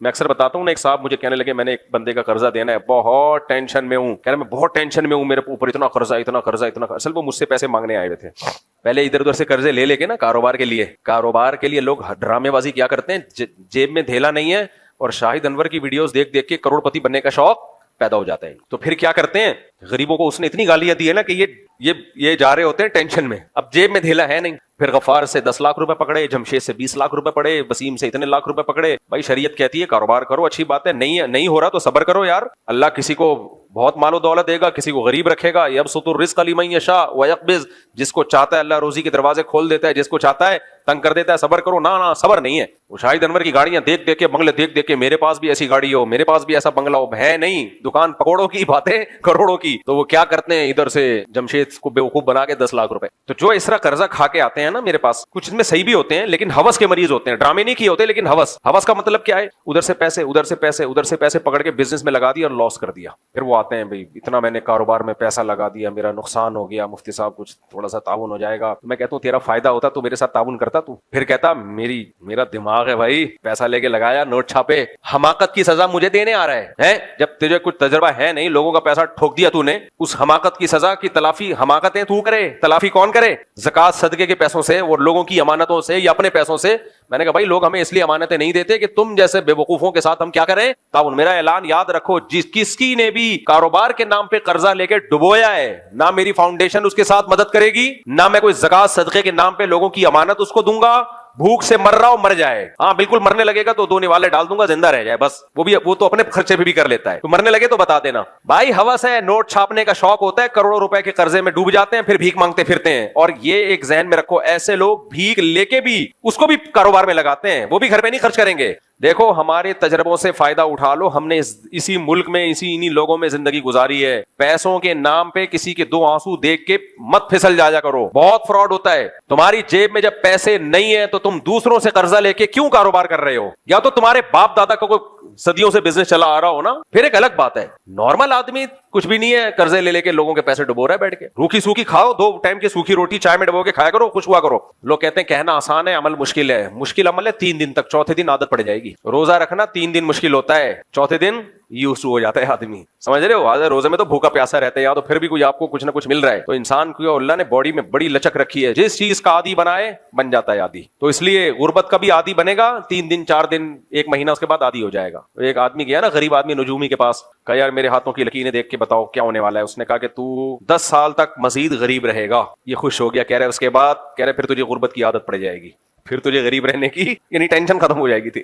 میں اکثر بتاتا ہوں نا, ایک صاحب مجھے کہنے لگے میں نے ایک بندے کا قرضہ دینا ہے, بہت ٹینشن میں ہوں, کہہ رہے میں بہت ٹینشن میں ہوں, میرے اوپر اتنا قرضہ اتنا قرضہ اتنا. اصل وہ مجھ سے پیسے مانگنے آئے ہوئے تھے. پہلے ادھر ادھر سے قرضے لے کے نا کاروبار کے لیے لوگ ڈرامے بازی کیا کرتے ہیں, جیب میں دھیلا نہیں ہے اور شاہد انور کی ویڈیوز دیکھ کے کروڑ پتی بننے کا شوق پیدا ہو جاتا ہے. تو پھر کیا کرتے ہیں, غریبوں کو اس نے اتنی گالیاں دی ہے نا کہ یہ جا رہے ہوتے ہیں ٹینشن میں, اب جیب میں دھیلا ہے نہیں. پھر غفار سے 10 لاکھ روپے پکڑے, جمشید سے 20 لاکھ روپے پڑے, وسیم سے اتنے لاکھ روپے پکڑے. بھائی شریعت کہتی ہے کاروبار کرو, اچھی بات ہے, نہیں ہو رہا تو صبر کرو یار. اللہ کسی کو بہت مال و دولت دے گا, کسی کو غریب رکھے گا. یبسط الرزق لمن یشاء ویقبض, جس کو چاہتا ہے اللہ روزی کے دروازے کھول دیتا ہے, جس کو چاہتا ہے تنگ کر دیتا ہے. صبر کرو. نہ صبر نہیں ہے. وہ شاہد انور کی گاڑیاں دیکھ کے, بنگلے دیکھ کے, میرے پاس بھی ایسی گاڑی ہو, میرے پاس بھی ایسا بنگلہ ہو, ہے نہیں. دکان پکوڑوں کی, باتیں کروڑوں کی. تو وہ کیا کرتے ہیں, ادھر سے جمشید کو بیوقوف بنا کے 10 لاکھ روپے. تو جو اس طرح قرضہ کھا کے آتے ہیں نا میرے پاس, کچھ میں صحیح بھی ہوتے ہیں لیکن ہوس کے مریض ہوتے ہیں. ڈرامے نہیں کیے ہوتے لیکن ہوس کا مطلب کیا ہے, ادھر سے پیسے پکڑ کے بزنس میں لگا دیا اور لاس کر دیا. پھر وہ آتے ہیں, بھائی اتنا میں نے کاروبار میں پیسہ لگا دیا, میرا نقصان ہو گیا, مفتی صاحب کچھ تھوڑا سا تعاون ہو جائے گا. میں کہتا ہوں تیرا فائدہ ہوتا تو میرے ساتھ تعاون کرتا تو. پھر کہتا میرا دماغ ہے بھائی, پیسہ لے کے لگایا, نوٹ چھاپے, حماقت کی سزا مجھے دینے آ رہا ہے. جب تجھے کچھ تجربہ ہے نہیں, لوگوں کا پیسہ ٹھوک دیا تو نے, اس حماقت کی سزا کی تلافی حماقتیں تو کرے, تلافی کون کرے؟ زکوٰۃ صدقے کے پیسوں سے, وہ لوگوں کی امانتوں سے یا اپنے پیسوں سے. میں نے کہا بھائی لوگ ہمیں اس لیے امانتیں نہیں دیتے کہ تم جیسے بے وقوفوں کے ساتھ ہم کیا کریں, تعاون. میرا اعلان یاد رکھو, کس کی نے بھی کاروبار کے نام پہ قرضہ لے کے ڈبویا ہے, نہ میری فاؤنڈیشن اس کے ساتھ مدد کرے گی, نہ میں کوئی زکوٰۃ صدقے کے نام پہ لوگوں کی امانت اس کو دوں گا. بھوک سے مر رہا ہو مر جائے, ہاں بالکل مرنے لگے گا تو 2 نوالے ڈال دوں گا, زندہ رہ جائے بس. وہ تو اپنے خرچے پہ بھی کر لیتا ہے, تو مرنے لگے تو بتا دینا. بھائی ہوس ہے, نوٹ چھاپنے کا شوق ہوتا ہے, کروڑوں روپے کے قرضے میں ڈوب جاتے ہیں, پھر بھیک مانگتے پھرتے ہیں. اور یہ ایک ذہن میں رکھو, ایسے لوگ بھیک لے کے بھی اس کو بھی کاروبار میں لگاتے ہیں, وہ بھی گھر پہ نہیں خرچ کریں گے. دیکھو ہمارے تجربوں سے فائدہ اٹھا لو. ہم نے اسی ملک میں انہی لوگوں میں زندگی گزاری ہے. پیسوں کے نام پہ کسی کے 2 آنسو دیکھ کے مت پھسل جایا کرو, بہت فراڈ ہوتا ہے. تمہاری جیب میں جب پیسے نہیں ہیں تو تم دوسروں سے قرضہ لے کے کیوں کاروبار کر رہے ہو؟ یا تو تمہارے باپ دادا کو صدیوں سے بزنس چلا آ رہا ہو نا, پھر ایک الگ بات ہے. نارمل آدمی کچھ بھی نہیں ہے, قرضے لے کے لوگوں کے پیسے ڈبو رہا ہے بیٹھ کے. روکھی سوکھی کھاؤ, 2 ٹائم کی سوکھی روٹی چائے میں ڈبو کے کھایا کرو, خوش ہوا کرو. لوگ کہتے ہیں کہنا آسان ہے, عمل مشکل ہے. مشکل عمل ہے 3 دن تک, چوتھے دن عادت پڑ جائے گی. روزہ رکھنا 3 دن مشکل ہوتا ہے, چوتھے دن یوز ہو جاتا ہے آدمی. سمجھ رہے ہو؟ روزے میں تو بھوکا پیاسا رہتا ہے, یا تو پھر بھی کوئی آپ کو کچھ نہ کچھ مل رہا ہے. تو انسان کو اللہ نے باڈی میں بڑی لچک رکھی ہے, جس چیز کا عادی بنائے بن جاتا ہے عادی. تو اس لیے غربت کا بھی عادی بنے گا, 3 دن 4 دن 1 مہینہ اس کے بعد عادی ہو جائے گا. ایک آدمی گیا نا, غریب آدمی نجومی کے پاس, کہا یار میرے ہاتھوں کی لکیریں دیکھ کے بتاؤ کیا ہونے والا ہے. اس نے کہا کہ تو 10 سال تک مزید غریب رہے گا. یہ خوش ہو گیا, کہہ رہے اس کے بعد, کہہ رہے پھر تجھے غربت کی عادت پڑ جائے گی, پھر تجھے غریب رہنے کی یعنی ٹینشن ختم ہو جائے گی تھی.